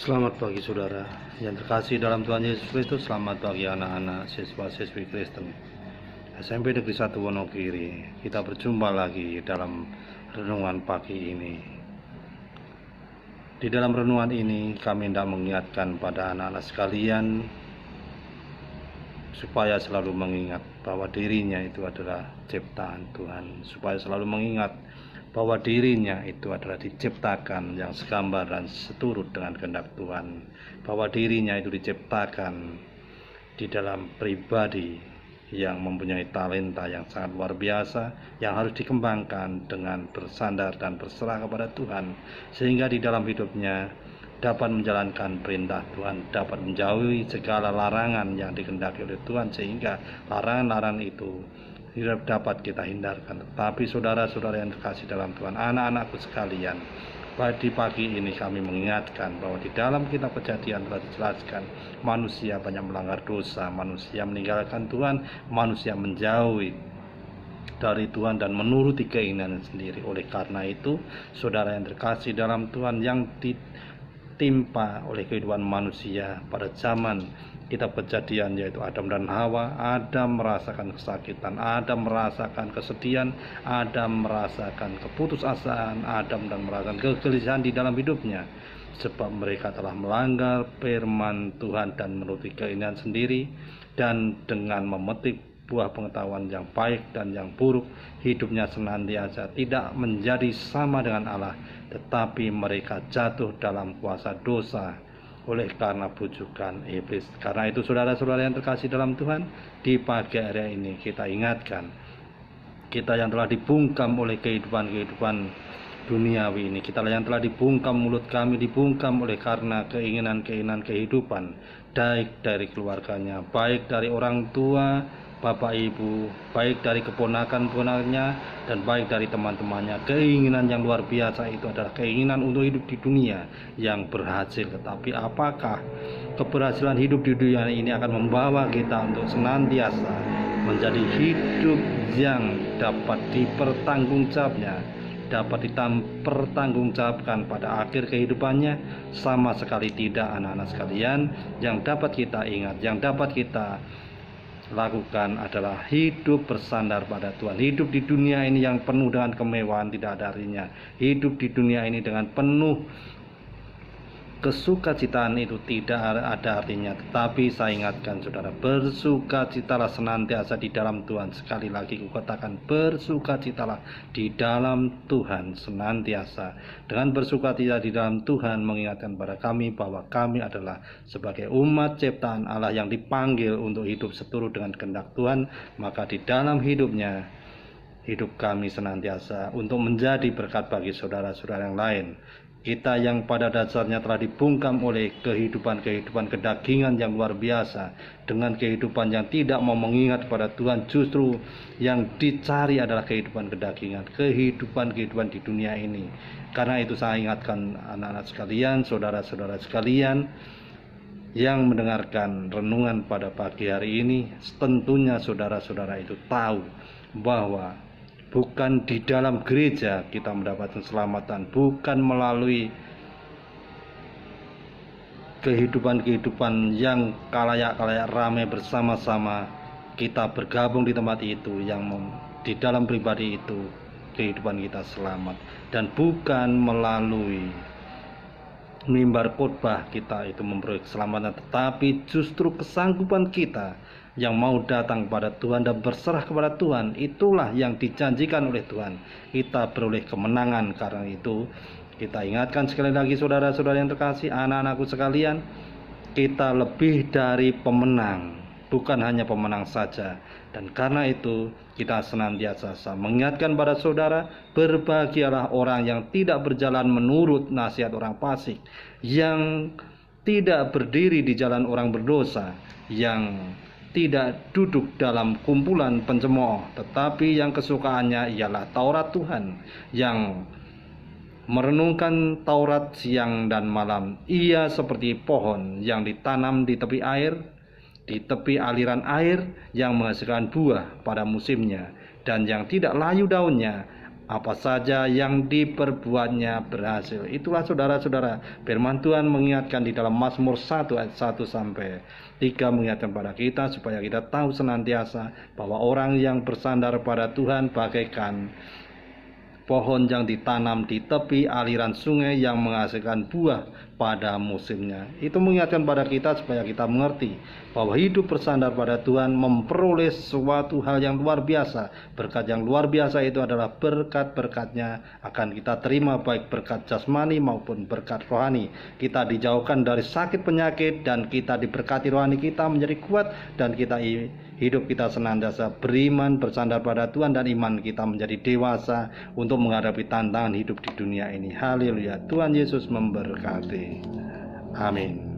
Selamat pagi saudara yang terkasih dalam Tuhan Yesus Kristus. Selamat pagi anak-anak siswa-siswi Kristen SMP Negeri 1 Wonogiri. Kita berjumpa lagi dalam renungan pagi ini. Di dalam renungan ini kami hendak mengingatkan pada anak-anak sekalian supaya selalu mengingat bahwa dirinya itu adalah ciptaan Tuhan, supaya selalu mengingat bahwa dirinya itu adalah diciptakan yang segambar dan seturut dengan kehendak Tuhan, bahwa dirinya itu diciptakan di dalam pribadi yang mempunyai talenta yang sangat luar biasa, yang harus dikembangkan dengan bersandar dan berserah kepada Tuhan, sehingga di dalam hidupnya dapat menjalankan perintah Tuhan, dapat menjauhi segala larangan yang dikehendaki oleh Tuhan, sehingga larangan-larangan itu tidak dapat kita hindarkan. Tetapi saudara-saudara yang terkasih dalam Tuhan, anak-anakku sekalian, di pagi ini kami mengingatkan bahwa di dalam kitab Kejadian telah dijelaskan manusia banyak melanggar dosa, manusia meninggalkan Tuhan, manusia menjauhi dari Tuhan dan menuruti keinginan sendiri. Oleh karena itu, saudara yang terkasih dalam Tuhan, yang ditimpa oleh kehidupan manusia pada zaman kitab Kejadian, yaitu Adam dan Hawa. Adam merasakan kesakitan, Adam merasakan kesedihan, Adam merasakan keputusasaan, Adam dan merasakan kegelisahan di dalam hidupnya, sebab mereka telah melanggar firman Tuhan dan menuruti keinginan sendiri, dan dengan memetik buah pengetahuan yang baik dan yang buruk, hidupnya senantiasa tidak menjadi sama dengan Allah, tetapi mereka jatuh dalam kuasa dosa oleh karena bujukan iblis. Karena itu saudara-saudara yang terkasih dalam Tuhan, di pagi hari ini kita ingatkan, kita yang telah dibungkam oleh kehidupan duniawi ini, kita yang telah dibungkam, mulut kami dibungkam oleh karena keinginan-keinginan kehidupan, baik dari keluarganya, baik dari orang tua, bapak ibu, baik dari keponakan-ponakannya, dan baik dari teman-temannya. Keinginan yang luar biasa itu adalah keinginan untuk hidup di dunia yang berhasil. Tetapi apakah keberhasilan hidup di dunia ini akan membawa kita untuk senantiasa menjadi hidup yang dapat dipertanggungjawabnya, dapat dipertanggungjawabkan pada akhir kehidupannya? Sama sekali tidak, anak-anak sekalian. Yang dapat kita ingat, yang dapat kita lakukan adalah hidup bersandar pada Tuhan. Hidup di dunia ini yang penuh dengan kemewahan tidak ada artinya. Hidup di dunia ini dengan penuh kesukacitaan itu tidak ada artinya. Tetapi saya ingatkan saudara, bersukacitalah senantiasa di dalam Tuhan. Sekali lagi kukatakan, bersukacitalah di dalam Tuhan senantiasa. Dengan bersukacita di dalam Tuhan mengingatkan pada kami bahwa kami adalah sebagai umat ciptaan Allah yang dipanggil untuk hidup seturut dengan kehendak Tuhan. Maka di dalam hidupnya, hidup kami senantiasa untuk menjadi berkat bagi saudara-saudara yang lain. Kita yang pada dasarnya telah dibungkam oleh kehidupan kedagingan yang luar biasa, dengan kehidupan yang tidak mau mengingat pada Tuhan, justru yang dicari adalah kehidupan kedagingan, kehidupan di dunia ini. Karena itu saya ingatkan anak-anak sekalian, saudara-saudara sekalian yang mendengarkan renungan pada pagi hari ini, tentunya saudara-saudara itu tahu bahwa bukan di dalam gereja kita mendapatkan keselamatan, bukan melalui kehidupan yang kalayak-kalayak ramai bersama-sama kita bergabung di tempat itu, yang di dalam pribadi itu kehidupan kita selamat, dan bukan melalui mimbar khotbah kita itu memperoleh keselamatan, tetapi justru kesanggupan kita yang mau datang kepada Tuhan dan berserah kepada Tuhan, itulah yang dijanjikan oleh Tuhan. Kita beroleh kemenangan. Karena itu kita ingatkan sekali lagi saudara-saudara yang terkasih, anak-anakku sekalian, kita lebih dari pemenang, bukan hanya pemenang saja. Dan karena itu kita senantiasa mengingatkan pada saudara, berbahagialah orang yang tidak berjalan menurut nasihat orang fasik, yang tidak berdiri di jalan orang berdosa, yang tidak duduk dalam kumpulan pencemooh, tetapi yang kesukaannya ialah Taurat Tuhan, yang merenungkan Taurat siang dan malam. Ia seperti pohon yang ditanam di tepi air, di tepi aliran air, yang menghasilkan buah pada musimnya, dan yang tidak layu daunnya. apa saja yang diperbuatnya berhasil. Itulah saudara-saudara, firman Tuhan mengingatkan di dalam Mazmur 1 ayat 1 sampai 3, mengingatkan pada kita supaya kita tahu senantiasa bahwa orang yang bersandar pada Tuhan bagaikan pohon yang ditanam di tepi aliran sungai yang menghasilkan buah pada musimnya. Itu mengingatkan pada kita supaya kita mengerti bahwa hidup bersandar pada Tuhan memperoleh suatu hal yang luar biasa. Berkat yang luar biasa itu adalah berkat-berkatnya akan kita terima, baik berkat jasmani maupun berkat rohani. Kita dijauhkan dari sakit penyakit dan kita diberkati rohani kita menjadi kuat, dan kita hidup kita senantiasa beriman, bersandar pada Tuhan, dan iman kita menjadi dewasa untuk menghadapi tantangan hidup di dunia ini. Haleluya. Tuhan Yesus memberkati. Amin.